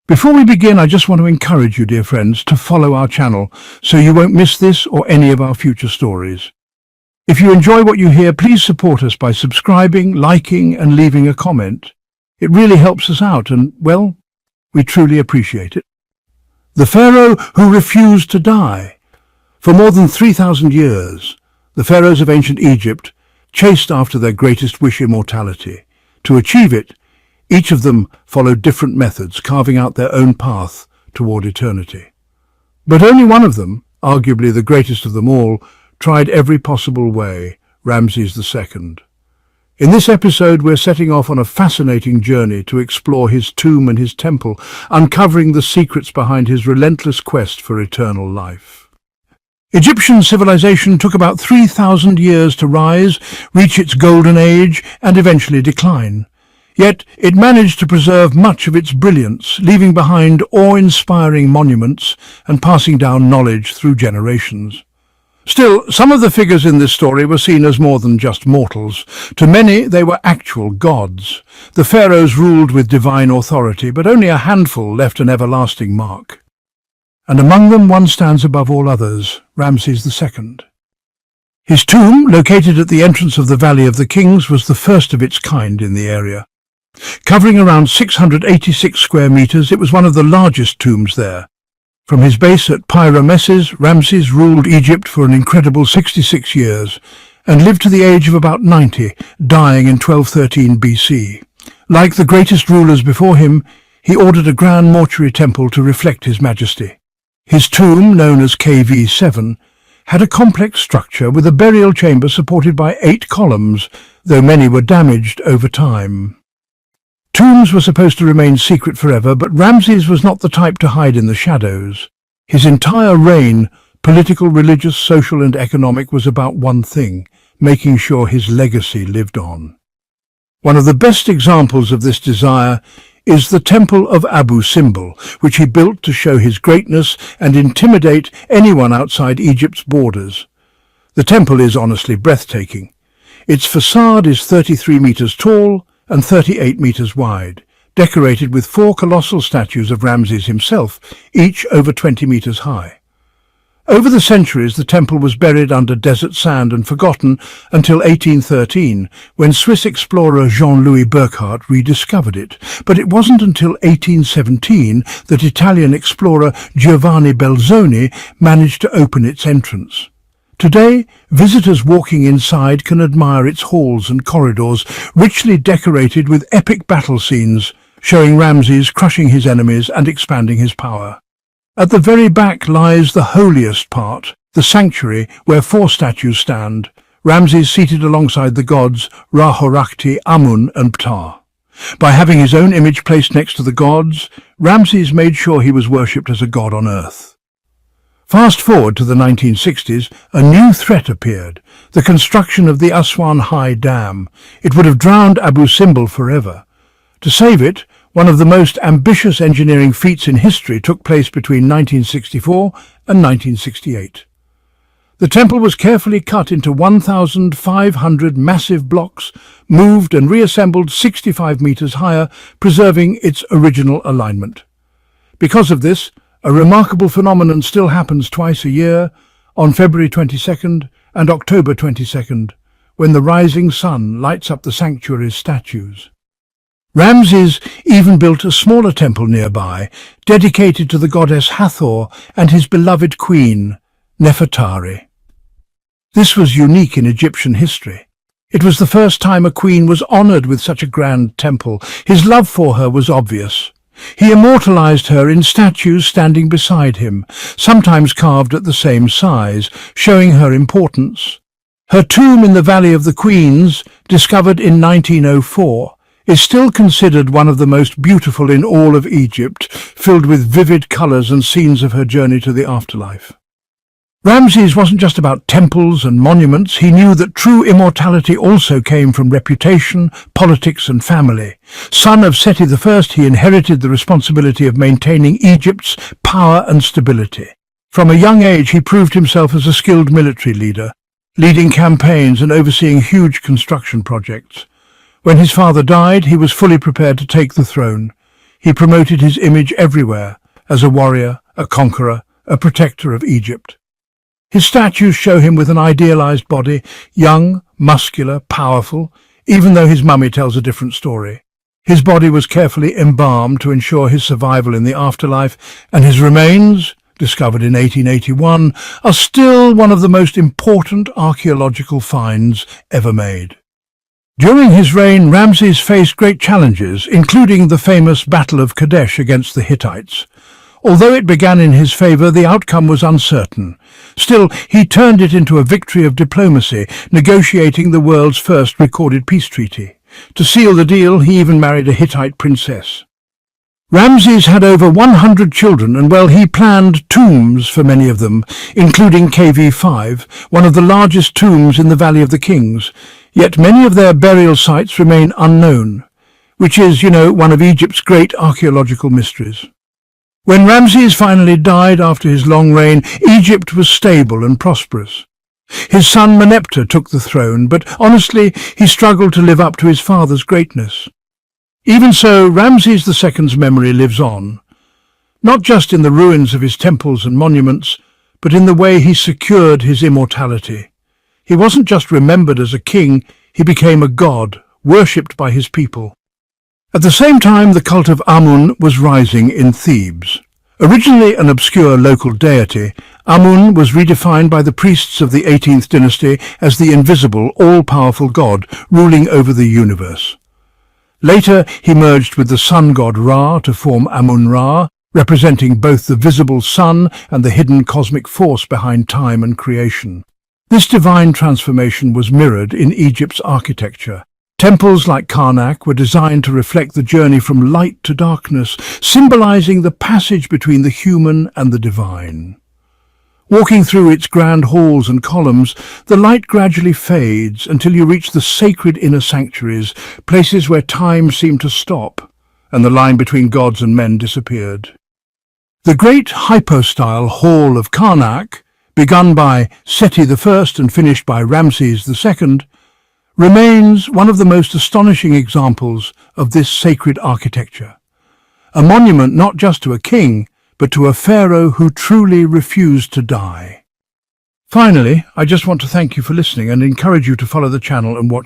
Before we begin, I just want to encourage you, dear friends, to follow our channel so you won't miss this or any of our future stories. If you enjoy what you hear, please support us by subscribing, liking and leaving a comment. It really helps us out and, well, we truly appreciate it. The Pharaoh who refused to die. For more than 3,000 years, the pharaohs of ancient Egypt chased after their greatest wish, immortality. To achieve it, each of them followed different methods, carving out their own path toward eternity. But only one of them, arguably the greatest of them all, tried every possible way, Ramses II. In this episode, we're setting off on a fascinating journey to explore his tomb and his temple, uncovering the secrets behind his relentless quest for eternal life. Egyptian civilization took about 3,000 years to rise, reach its golden age, and eventually decline. Yet it managed to preserve much of its brilliance, leaving behind awe-inspiring monuments and passing down knowledge through generations. Still, some of the figures in this story were seen as more than just mortals. To many, they were actual gods. The pharaohs ruled with divine authority, but only a handful left an everlasting mark. And among them, one stands above all others, Ramses II. His tomb, located at the entrance of the Valley of the Kings, was the first of its kind in the area. Covering around 686 square meters, it was one of the largest tombs there. From his base at Ramses, Ramses ruled Egypt for an incredible 66 years and lived to the age of about 90, dying in 1213 BC. Like the greatest rulers before him, he ordered a grand mortuary temple to reflect his majesty. His tomb, known as KV7, had a complex structure with a burial chamber supported by 8 columns, though many were damaged over time. Tombs were supposed to remain secret forever, but Ramses was not the type to hide in the shadows. His entire reign, political, religious, social and economic, was about one thing: making sure his legacy lived on. One of the best examples of this desire is the Temple of Abu Simbel, which he built to show his greatness and intimidate anyone outside Egypt's borders. The temple is honestly breathtaking. Its facade is 33 meters tall and 38 meters wide, decorated with 4 colossal statues of Ramses himself, each over 20 meters high. Over the centuries, the temple was buried under desert sand and forgotten until 1813, when Swiss explorer Jean-Louis Burckhardt rediscovered it. But it wasn't until 1817 that Italian explorer Giovanni Belzoni managed to open its entrance. Today, visitors walking inside can admire its halls and corridors, richly decorated with epic battle scenes, showing Ramses crushing his enemies and expanding his power. At the very back lies the holiest part, the sanctuary where 4 statues stand, Ramses seated alongside the gods Ra-Horakhti, Amun and Ptah. By having his own image placed next to the gods, Ramses made sure he was worshipped as a god on earth. Fast forward to the 1960s, a new threat appeared: the construction of the Aswan High Dam. It would have drowned Abu Simbel forever. To save it, one of the most ambitious engineering feats in history took place between 1964 and 1968. The temple was carefully cut into 1,500 massive blocks, moved and reassembled 65 meters higher, preserving its original alignment. Because of this, a remarkable phenomenon still happens twice a year, on February 22nd and October 22nd, when the rising sun lights up the sanctuary's statues. Ramses even built a smaller temple nearby, dedicated to the goddess Hathor and his beloved queen, Nefertari. This was unique in Egyptian history. It was the first time a queen was honored with such a grand temple. His love for her was obvious. He immortalized her in statues standing beside him, sometimes carved at the same size, showing her importance. Her tomb in the Valley of the Queens, discovered in 1904, is still considered one of the most beautiful in all of Egypt, filled with vivid colors and scenes of her journey to the afterlife. Ramses wasn't just about temples and monuments. He knew that true immortality also came from reputation, politics and family. Son of Seti I, he inherited the responsibility of maintaining Egypt's power and stability. From a young age, he proved himself as a skilled military leader, leading campaigns and overseeing huge construction projects. When his father died, he was fully prepared to take the throne. He promoted his image everywhere as a warrior, a conqueror, a protector of Egypt. His statues show him with an idealized body, young, muscular, powerful, even though his mummy tells a different story. His body was carefully embalmed to ensure his survival in the afterlife, and his remains, discovered in 1881, are still one of the most important archaeological finds ever made. During his reign, Ramses faced great challenges, including the famous Battle of Kadesh against the Hittites. Although it began in his favor, the outcome was uncertain. Still, he turned it into a victory of diplomacy, negotiating the world's first recorded peace treaty. To seal the deal, he even married a Hittite princess. Ramses had over 100 children, and he planned tombs for many of them, including KV5, one of the largest tombs in the Valley of the Kings. Yet many of their burial sites remain unknown, which is, one of Egypt's great archaeological mysteries. When Ramses finally died after his long reign, Egypt was stable and prosperous. His son Meneptah took the throne, but honestly, he struggled to live up to his father's greatness. Even so, Ramses II's memory lives on, not just in the ruins of his temples and monuments, but in the way he secured his immortality. He wasn't just remembered as a king, he became a god, worshipped by his people. At the same time, the cult of Amun was rising in Thebes. Originally an obscure local deity, Amun was redefined by the priests of the 18th dynasty as the invisible, all-powerful god ruling over the universe. Later, he merged with the sun god Ra to form Amun-Ra, representing both the visible sun and the hidden cosmic force behind time and creation. This divine transformation was mirrored in Egypt's architecture. Temples like Karnak were designed to reflect the journey from light to darkness, symbolizing the passage between the human and the divine. Walking through its grand halls and columns, the light gradually fades until you reach the sacred inner sanctuaries, places where time seemed to stop and the line between gods and men disappeared. The great hypostyle Hall of Karnak, begun by Seti I and finished by Ramses II, remains one of the most astonishing examples of this sacred architecture. A monument not just to a king, but to a pharaoh who truly refused to die. Finally, I just want to thank you for listening and encourage you to follow the channel and watch